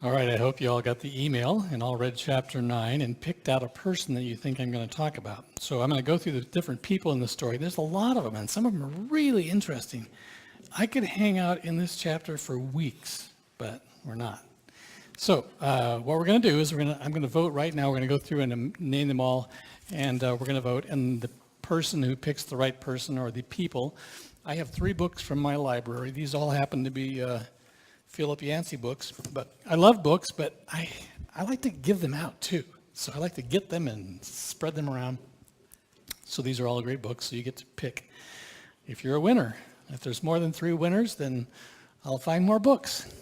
All right, I hope you all got the email and all read chapter 9 and picked out a person that you think I'm going to talk about. So I'm going to go through the different people in the story. There's a lot of them, and some of them are really interesting. I could hang out in this chapter for weeks, but we're not. So what we're going to do is I'm going to vote right now. We're going to go through and name them all, and we're going to vote. And the person who picks the right person, or the people, I have 3 books from my library. These all happen to be Philip Yancey books, but I love books, but I like to give them out too. So I like to get them and spread them around. So these are all great books, so you get to pick if you're a winner. If there's more than 3 winners, then I'll find more books.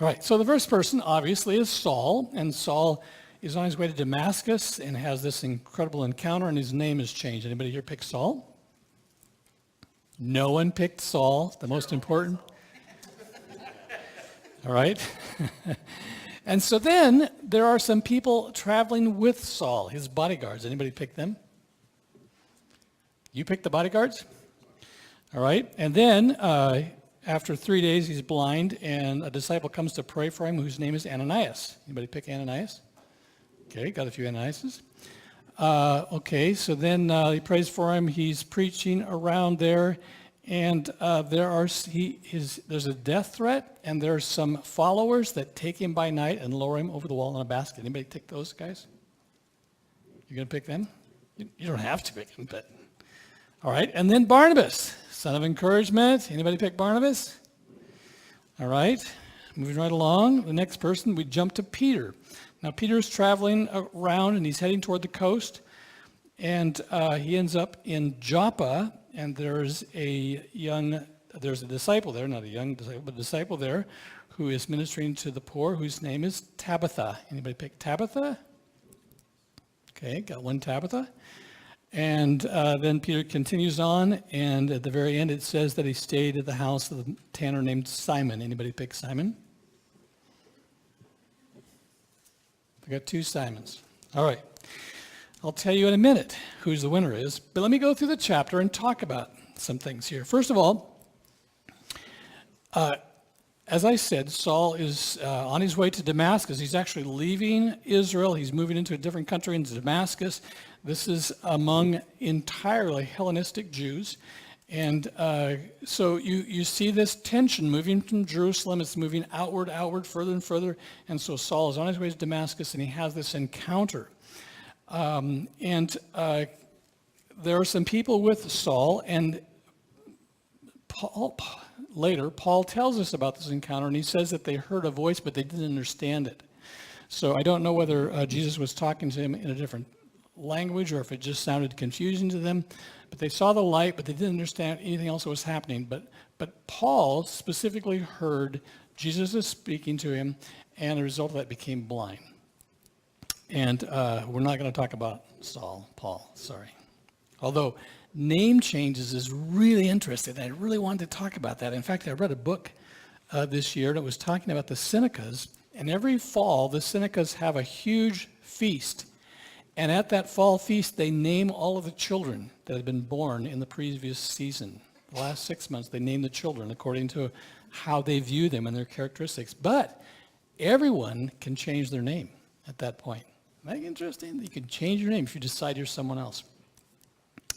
All right, so the first person obviously is Saul, and Saul is on his way to Damascus and has this incredible encounter, and his name is changed. Anybody here pick Saul? No one picked Saul, the most important. All right. And so then there are some people traveling with Saul, his bodyguards. Anybody pick them? You picked the bodyguards? All right. And then after 3 days, he's blind, and a disciple comes to pray for him whose name is Ananias. Anybody pick Ananias? Okay, got a few Ananiases. Okay, so then he prays for him. He's preaching around there. And there's a death threat, and there's some followers that take him by night and lower him over the wall in a basket. Anybody take those guys? You're going to pick them? You don't have to pick them, but... All right, and then Barnabas, son of encouragement. Anybody pick Barnabas? All right, moving right along. The next person, we jump to Peter. Now, Peter's traveling around, and he's heading toward the coast, and he ends up in Joppa. And there's a disciple there, not a young disciple, but a disciple there who is ministering to the poor, whose name is Tabitha. Anybody pick Tabitha? Okay, got one Tabitha. And then Peter continues on, and at the very end it says that he stayed at the house of a tanner named Simon. Anybody pick Simon? I got 2 Simons. All right. I'll tell you in a minute who's the winner is, but let me go through the chapter and talk about some things here. First of all, as I said, Saul is on his way to Damascus. He's actually leaving Israel. He's moving into a different country, into Damascus. This is among entirely Hellenistic Jews. And so you see this tension moving from Jerusalem. It's moving outward, further and further. And so Saul is on his way to Damascus, and he has this encounter. There are some people with Saul, and Paul tells us about this encounter, and he says that they heard a voice, but they didn't understand it. So I don't know whether Jesus was talking to him in a different language or if it just sounded confusing to them, but they saw the light, but they didn't understand anything else that was happening. But Paul specifically heard Jesus is speaking to him, and as a result of that became blind. And we're not going to talk about Paul, sorry. Although name changes is really interesting. I really wanted to talk about that. In fact, I read a book this year that was talking about the Senecas. And every fall, the Senecas have a huge feast. And at that fall feast, they name all of the children that had been born in the previous season. The last 6 months, they name the children according to how they view them and their characteristics. But everyone can change their name at that point. Isn't that interesting? You can change your name if you decide you're someone else.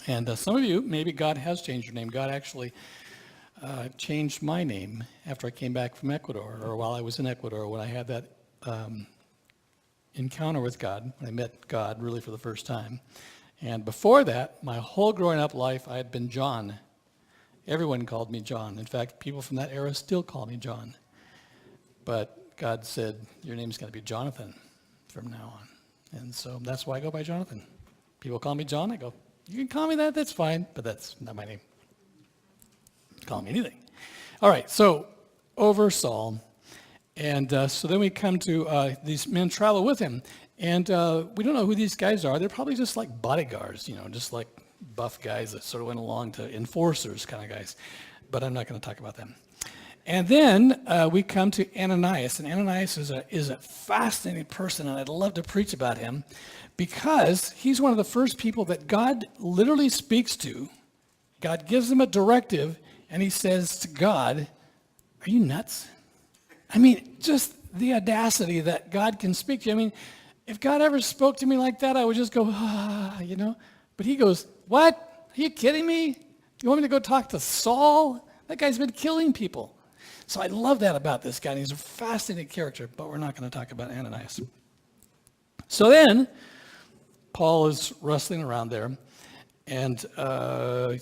And some of you, maybe God has changed your name. God actually changed my name after I came back from Ecuador, or while I was in Ecuador, when I had that encounter with God, when I met God really for the first time. And before that, my whole growing up life, I had been John. Everyone called me John. In fact, people from that era still call me John. But God said, your name's going to be Jonathan from now on. And so that's why I go by Jonathan. People call me John. I go, you can call me that. That's fine. But that's not my name. Call me anything. All right. So over Saul. And so then we come to these men travel with him. And we don't know who these guys are. They're probably just like bodyguards, just like buff guys that sort of went along to enforcers kind of guys. But I'm not going to talk about them. And then we come to Ananias, and Ananias is a fascinating person, and I'd love to preach about him because he's one of the first people that God literally speaks to. God gives him a directive, and he says to God, are you nuts? I mean, just the audacity that God can speak to you. I mean, if God ever spoke to me like that, I would just go, But he goes, what? Are you kidding me? You want me to go talk to Saul? That guy's been killing people. So I love that about this guy. And he's a fascinating character, but we're not going to talk about Ananias. So then, Paul is wrestling around there, and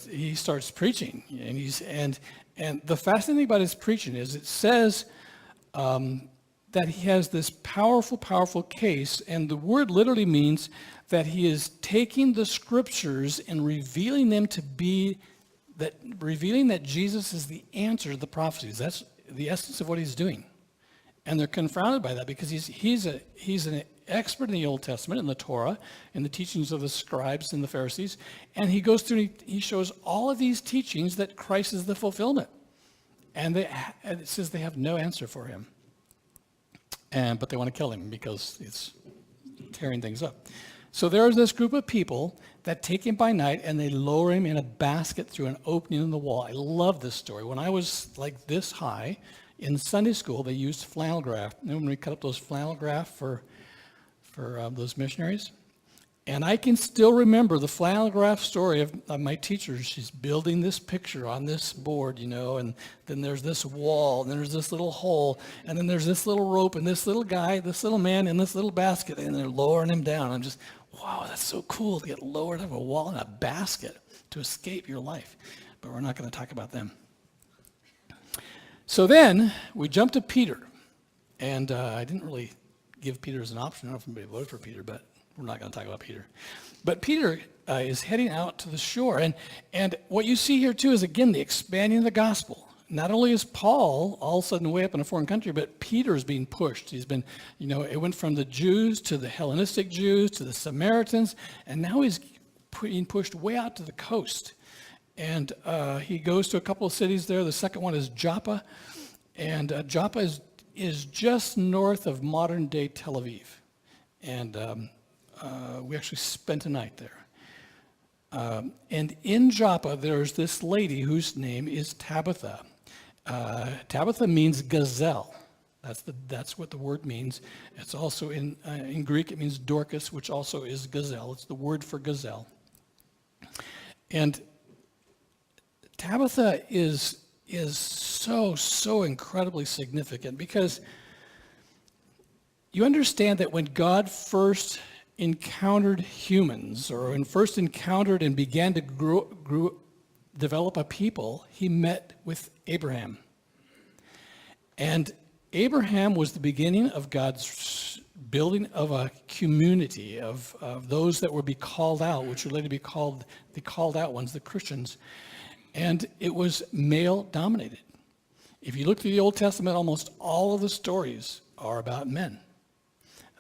he starts preaching. And the fascinating thing about his preaching is it says that he has this powerful, powerful case, and the word literally means that he is taking the scriptures and revealing them to be revealing that Jesus is the answer to the prophecies. That's the essence of what he's doing. And they're confounded by that because he's an expert in the Old Testament, in the Torah, in the teachings of the scribes and the Pharisees. And he goes through and he shows all of these teachings that Christ is the fulfillment. And it says they have no answer for him. But they want to kill him because it's tearing things up. So there's this group of people that take him by night and they lower him in a basket through an opening in the wall. I love this story. When I was like this high in Sunday school, they used flannel graph. You know, when we cut up those flannel graph for those missionaries? And I can still remember the flannel graph story of my teacher. She's building this picture on this board, and then there's this wall, and there's this little hole, and then there's this little rope, and this little guy, this little man in this little basket, and they're lowering him down. I'm just, wow, that's so cool to get lowered out of a wall in a basket to escape your life. But we're not going to talk about them. So then we jump to Peter. And I didn't really give Peter as an option. I don't know if anybody voted for Peter, but we're not going to talk about Peter. But Peter is heading out to the shore. And what you see here, too, is, again, the expanding of the gospel. Not only is Paul all of a sudden way up in a foreign country, but Peter is being pushed. He's been, it went from the Jews to the Hellenistic Jews to the Samaritans, and now he's being pushed way out to the coast. And he goes to a couple of cities there. The second one is Joppa. And Joppa is just north of modern-day Tel Aviv. And we actually spent a night there. And in Joppa, there's this lady whose name is Tabitha. Tabitha means gazelle. That's what the word means. It's also in Greek, it means Dorcas, which also is gazelle. It's the word for gazelle. And Tabitha is so incredibly significant because you understand that when God first encountered humans, or when first encountered and began to develop a people, he met with Abraham. And Abraham was the beginning of God's building of a community of those that would be called out, which would later be called the called out ones, the Christians. And it was male dominated. If you look through the Old Testament, almost all of the stories are about men.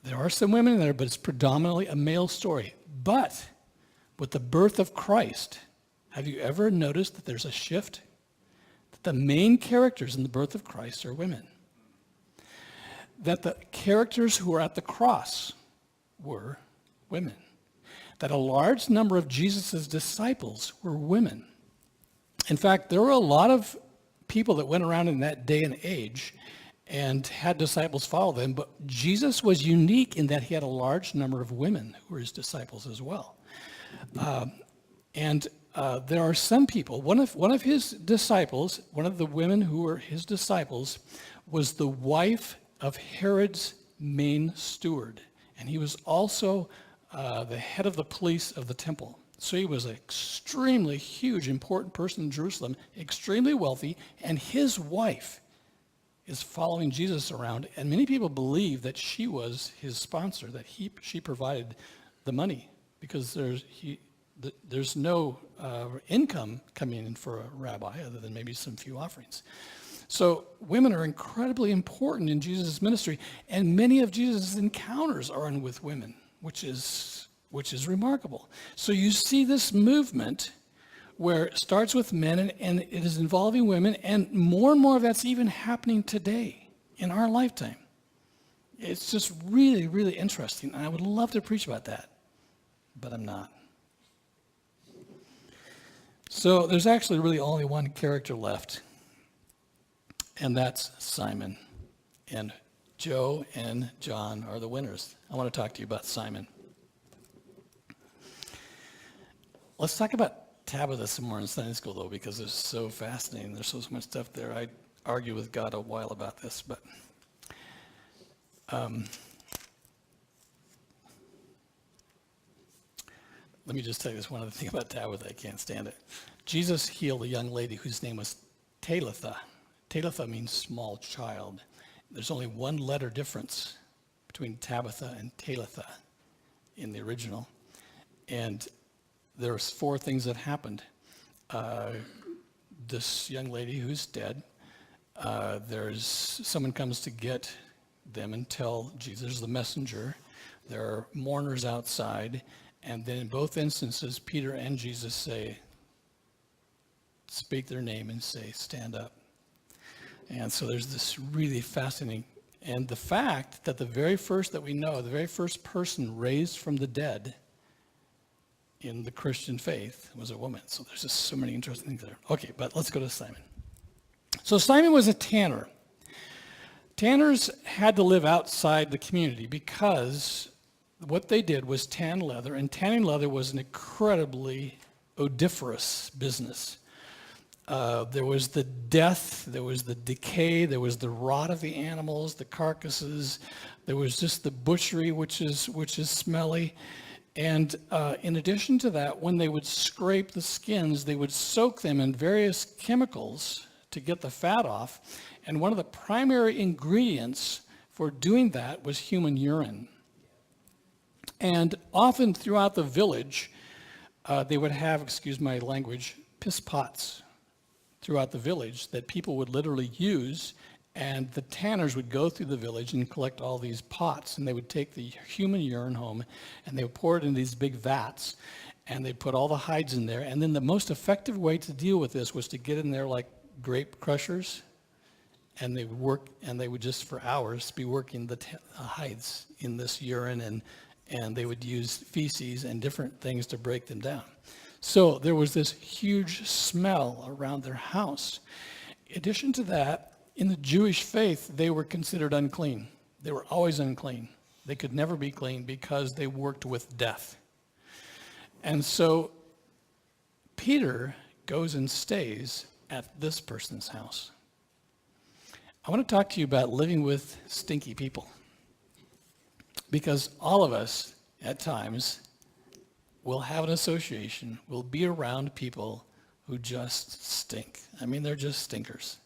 There are some women in there, but it's predominantly a male story. But with the birth of Christ, have you ever noticed that there's a shift? That the main characters in the birth of Christ are women. That the characters who were at the cross were women. That a large number of Jesus' disciples were women. In fact, there were a lot of people that went around in that day and age and had disciples follow them, but Jesus was unique in that he had a large number of women who were his disciples as well. And there are some people, one of his disciples, one of the women who were his disciples, was the wife of Herod's main steward. And he was also the head of the police of the temple. So he was an extremely huge, important person in Jerusalem, extremely wealthy, and his wife is following Jesus around. And many people believe that she was his sponsor, that she provided the money, because there's no income coming in for a rabbi other than maybe some few offerings. So women are incredibly important in Jesus' ministry, and many of Jesus' encounters are with women, which is remarkable. So you see this movement where it starts with men and it is involving women, and more of that's even happening today in our lifetime. It's just really, really interesting, and I would love to preach about that, but I'm not. So there's actually really only one character left, and that's Simon. And Joe and John are the winners. I want to talk to you about Simon. Let's talk about Tabitha some more in Sunday school, though, because it's so fascinating. There's so much stuff there. I argued with God a while about this, but let me just tell you this one other thing about Tabitha. I can't stand it. Jesus healed a young lady whose name was Talitha. Talitha means small child. There's only one letter difference between Tabitha and Talitha in the original. And there's 4 things that happened. This young lady who's dead, there's someone comes to get them and tell Jesus, the messenger. There are mourners outside. And then in both instances, Peter and Jesus speak their name and say, stand up. And so there's this really fascinating, and the fact that the very first that we know, the very first person raised from the dead in the Christian faith was a woman. So there's just so many interesting things there. Okay, but let's go to Simon. So Simon was a tanner. Tanners had to live outside the community because what they did was tan leather, and tanning leather was an incredibly odoriferous business. There was the death, there was the decay, there was the rot of the animals, the carcasses, there was just the butchery, which is smelly. And in addition to that, when they would scrape the skins, they would soak them in various chemicals to get the fat off. And one of the primary ingredients for doing that was human urine. And often throughout the village, they would have, excuse my language, piss pots throughout the village that people would literally use, and the tanners would go through the village and collect all these pots, and they would take the human urine home and they would pour it in these big vats, and they'd put all the hides in there. And then the most effective way to deal with this was to get in there like grape crushers, and they would work, and they would just for hours be working the hides in this urine, and they would use feces and different things to break them down. So there was this huge smell around their house. In addition to that, in the Jewish faith, they were considered unclean. They were always unclean. They could never be clean because they worked with death. And so Peter goes and stays at this person's house. I want to talk to you about living with stinky people. Because all of us, at times, will have an association, will be around people who just stink. I mean, they're just stinkers.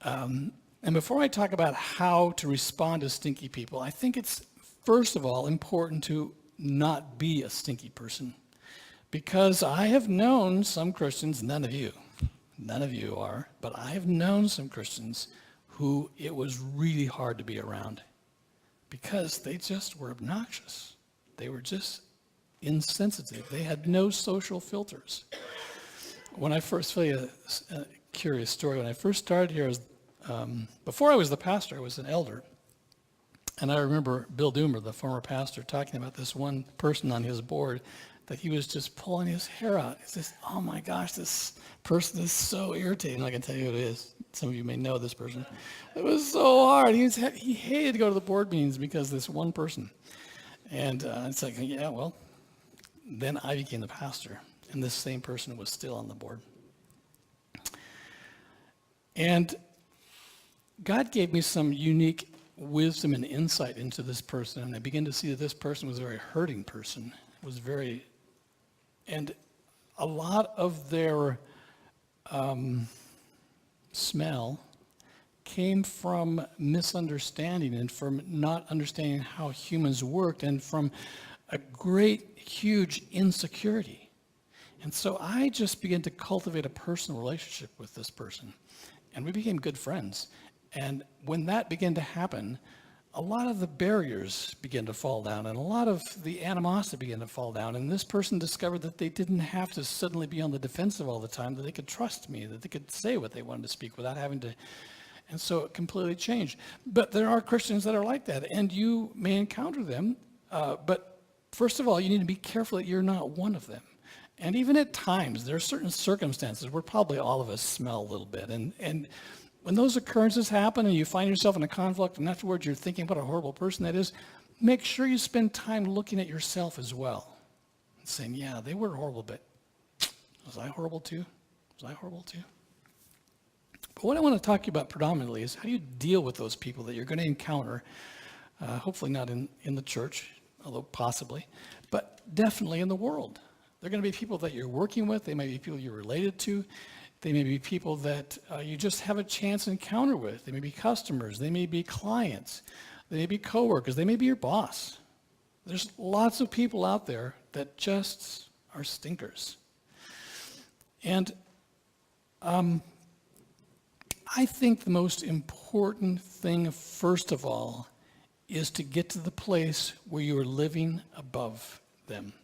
And before I talk about how to respond to stinky people, I think it's, first of all, important to not be a stinky person. Because I have known some Christians, none of you are, but I have known some Christians who it was really hard to be around because they just were obnoxious. They were just insensitive. They had no social filters. When I first, tell you a curious story, when I first started here, before I was the pastor, I was an elder. And I remember Bill Doomer, the former pastor, talking about this one person on his board that he was just pulling his hair out. He says, oh my gosh, this person is so irritating. I can tell you who it is. Some of you may know this person. It was so hard. He hated to go to the board meetings because of this one person. And it's like, yeah, well, then I became the pastor, and this same person was still on the board. And God gave me some unique wisdom and insight into this person, and I began to see that this person was a very hurting person, and a lot of their smell came from misunderstanding and from not understanding how humans worked and from a great, huge insecurity. And so I just began to cultivate a personal relationship with this person, and we became good friends. And when that began to happen, a lot of the barriers began to fall down, and a lot of the animosity began to fall down. And this person discovered that they didn't have to suddenly be on the defensive all the time, that they could trust me, that they could say what they wanted to speak without having to. And so it completely changed. But there are Christians that are like that, and you may encounter them. But first of all, you need to be careful that you're not one of them. And even at times, there are certain circumstances where probably all of us smell a little bit. And when those occurrences happen and you find yourself in a conflict and afterwards you're thinking what a horrible person that is, make sure you spend time looking at yourself as well and saying, yeah, they were horrible, but was I horrible too? Was I horrible too? But what I want to talk to you about predominantly is how do you deal with those people that you're going to encounter, hopefully not in the church, although possibly, but definitely in the world. They're going to be people that you're working with. They may be people you're related to. They may be people that you just have a chance to encounter with. They may be customers. They may be clients. They may be coworkers. They may be your boss. There's lots of people out there that just are stinkers. And I think the most important thing, first of all, is to get to the place where you are living above them.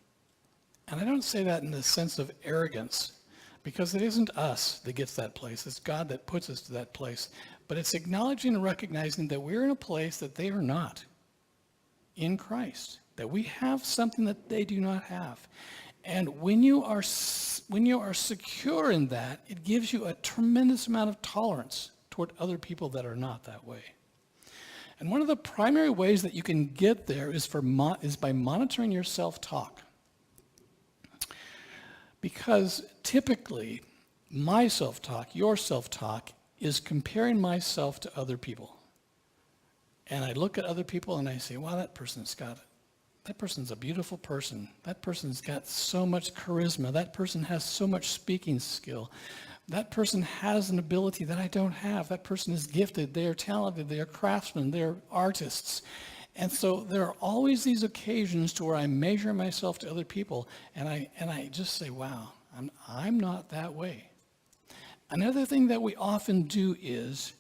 And I don't say that in the sense of arrogance, because it isn't us that gets that place. It's God that puts us to that place. But it's acknowledging and recognizing that we're in a place that they are not in Christ, that we have something that they do not have. And when you are secure in that, it gives you a tremendous amount of tolerance toward other people that are not that way. And one of the primary ways that you can get there is by monitoring your self-talk. Because typically, my self-talk, your self-talk, is comparing myself to other people. And I look at other people and I say, wow, that person's a beautiful person. That person's got so much charisma. That person has so much speaking skill. That person has an ability that I don't have. That person is gifted. They are talented. They are craftsmen. They're artists. And so there are always these occasions to where I measure myself to other people, and I just say, wow, I'm not that way. Another thing that we often do is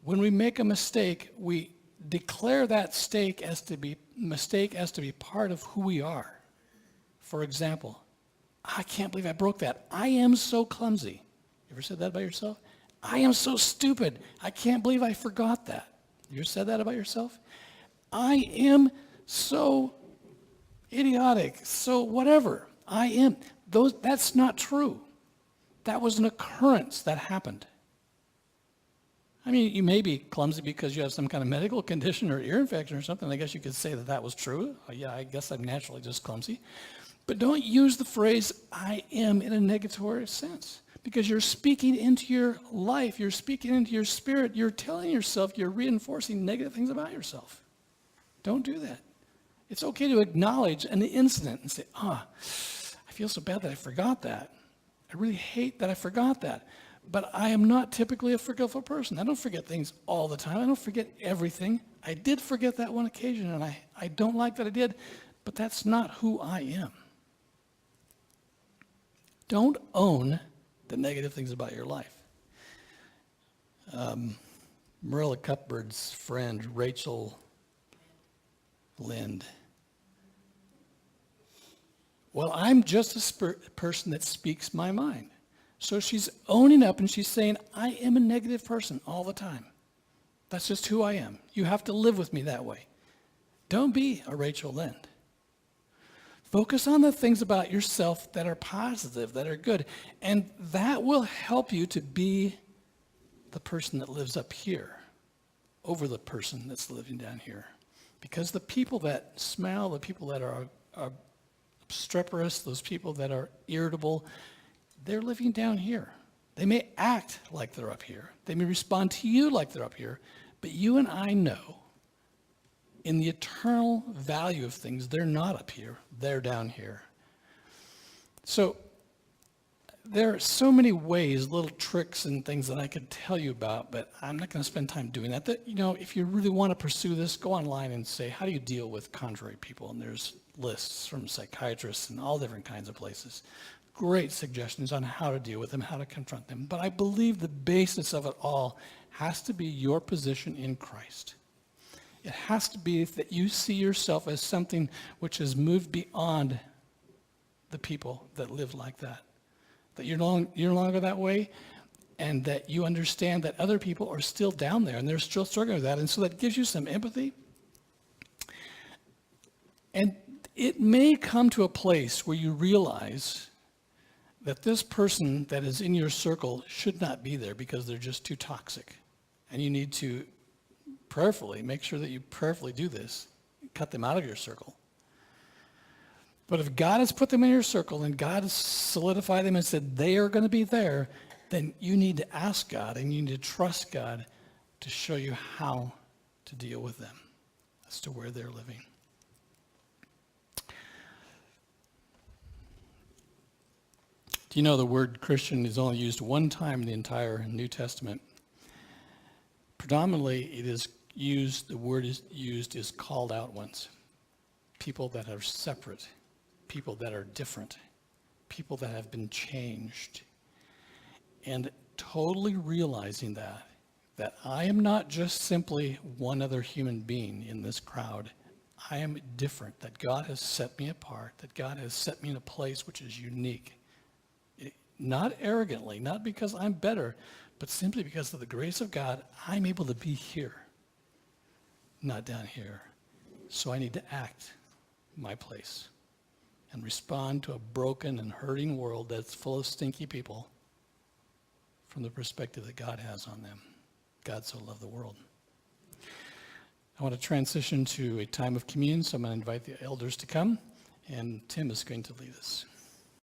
when we make a mistake, we declare that mistake as to be part of who we are. For example, I can't believe I broke that. I am so clumsy. You ever said that about yourself? I am so stupid. I can't believe I forgot that. You ever said that about yourself? I am so idiotic, so whatever. I am. That's not true. That was an occurrence that happened. I mean, you may be clumsy because you have some kind of medical condition or ear infection or something. I guess you could say that was true. Yeah, I guess I'm naturally just clumsy. But don't use the phrase, I am, in a negatory sense. Because you're speaking into your life. You're speaking into your spirit. You're telling yourself, you're reinforcing negative things about yourself. Don't do that. It's okay to acknowledge an incident and say, I feel so bad that I forgot that. I really hate that I forgot that. But I am not typically a forgetful person. I don't forget things all the time. I don't forget everything. I did forget that one occasion, and I don't like that I did, but that's not who I am. Don't own the negative things about your life. Marilla Cuthbert's friend, Rachel Lind. Well, I'm just a person that speaks my mind. So she's owning up and she's saying, I am a negative person all the time. That's just who I am. You have to live with me that way. Don't be a Rachel Lind. Focus on the things about yourself that are positive, that are good. And that will help you to be the person that lives up here over the person that's living down here. Because the people that smell, the people that are obstreperous, those people that are irritable, they're living down here. They may act like they're up here. They may respond to you like they're up here. But you and I know in the eternal value of things, they're not up here. They're down here. So there are so many ways, little tricks and things that I could tell you about, but I'm not going to spend time doing that. If you really want to pursue this, go online and say, how do you deal with contrary people? And there's lists from psychiatrists and all different kinds of places. Great suggestions on how to deal with them, how to confront them. But I believe the basis of it all has to be your position in Christ. It has to be that you see yourself as something which has moved beyond the people that live like that. That you're no longer that way, and that you understand that other people are still down there and they're still struggling with that. And so that gives you some empathy. And it may come to a place where you realize that this person that is in your circle should not be there because they're just too toxic. And you need to prayerfully, make sure that you prayerfully do this. Cut them out of your circle. But if God has put them in your circle and God has solidified them and said they are going to be there, then you need to ask God and you need to trust God to show you how to deal with them as to where they're living. Do you know the word Christian is only used one time in the entire New Testament? Predominantly, it is used, the word is used is called out ones. People that are separate, people that are different, people that have been changed. And totally realizing that I am not just simply one other human being in this crowd. I am different, that God has set me apart, that God has set me in a place which is unique. Not arrogantly, not because I'm better, but simply because of the grace of God, I'm able to be here, not down here. So I need to act my place and respond to a broken and hurting world that's full of stinky people from the perspective that God has on them. God so loved the world. I want to transition to a time of communion, so I'm going to invite the elders to come, and Tim is going to lead us.